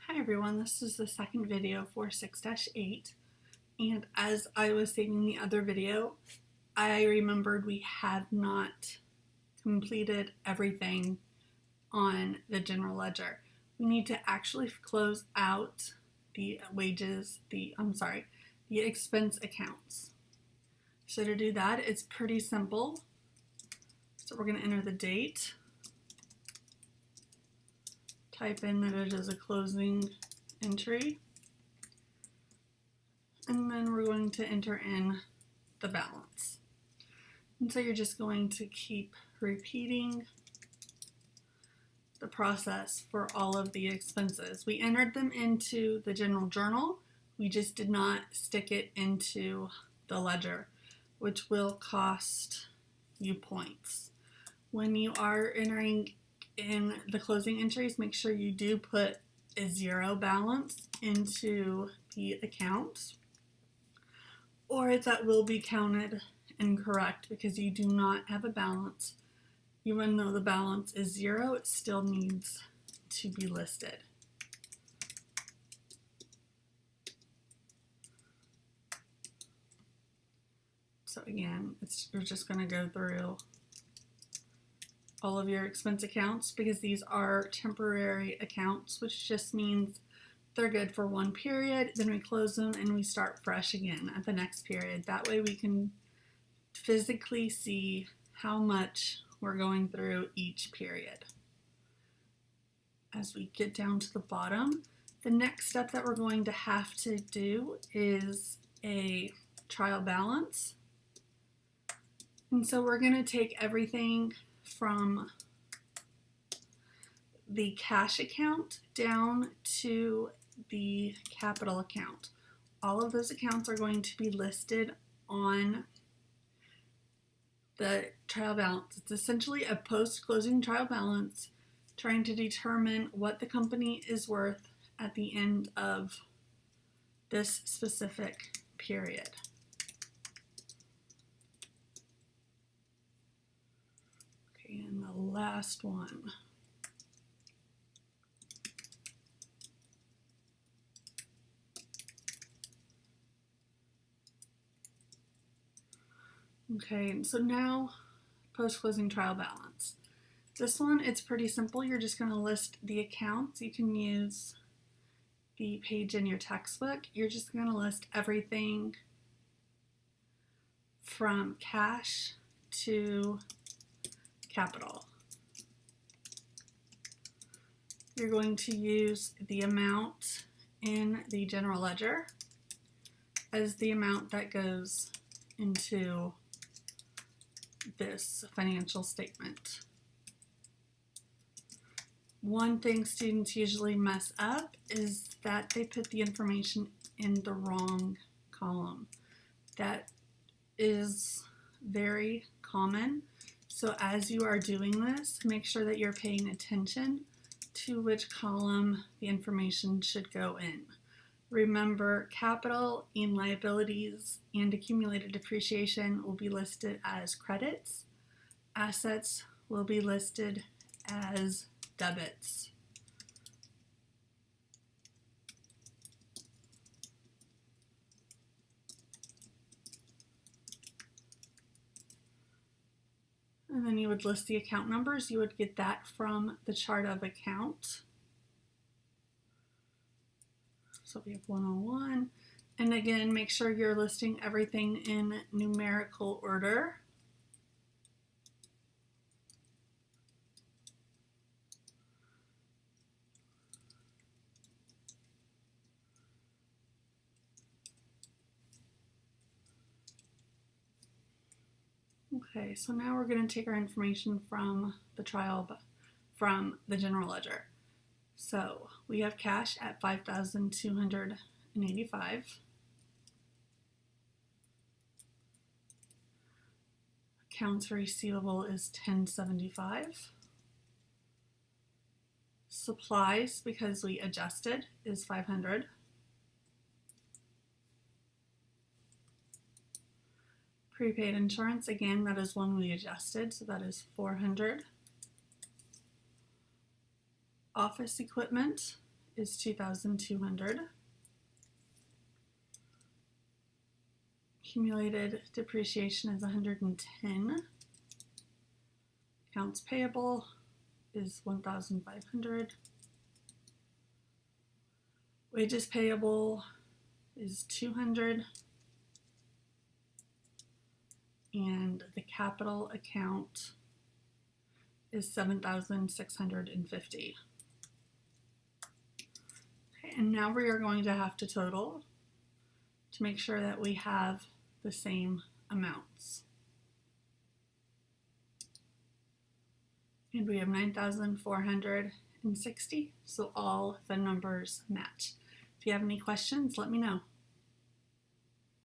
Hi everyone, this is the second video for 6-8, and as I was saving the other video, I remembered we had not completed everything on the general ledger. We need to actually close out the the expense accounts. So to do that, it's pretty simple. So we're going to enter the date. Type in that it is a closing entry, and then we're going to enter in the balance. And so you're just going to keep repeating the process for all of the expenses. We entered them into the general journal, we just did not stick it into the ledger, which will cost you points. When you are entering in the closing entries, make sure you do put a 0 balance into the account, or that will be counted incorrect because you do not have a balance. Even though the balance is 0, it still needs to be listed. So again, we're just going to go through all of your expense accounts because these are temporary accounts, which just means they're good for one period, then we close them and we start fresh again at the next period. That way we can physically see how much we're going through each period. As we get down to the bottom, the next step that we're going to have to do is a trial balance. And so we're going to take everything from the cash account down to the capital account. All of those accounts are going to be listed on the trial balance. It's essentially a post-closing trial balance trying to determine what the company is worth at the end of this specific period. And the last one. Okay, so now post-closing trial balance. This one, it's pretty simple. You're just going to list the accounts. You can use the page in your textbook. You're just going to list everything from cash to capital. You're going to use the amount in the general ledger as the amount that goes into this financial statement. One thing students usually mess up is that they put the information in the wrong column. That is very common. So as you are doing this, make sure that you're paying attention to which column the information should go in. Remember, capital and liabilities and accumulated depreciation will be listed as credits. Assets will be listed as debits. And then you would list the account numbers. You would get that from the chart of account. So we have 101. And again, make sure you're listing everything in numerical order. Okay, so now we're going to take our information from the general ledger. So we have cash at $5,285. Accounts receivable is $1,075. Supplies, because we adjusted, is $500. Prepaid insurance, again, that is one we adjusted, so that is $400. Office equipment is 2,200. Accumulated depreciation is 110. Accounts payable is 1,500. Wages payable is 200. And the capital account is 7,650. Okay, and now we are going to have to total to make sure that we have the same amounts. And we have 9,460, so all the numbers match. If you have any questions, let me know.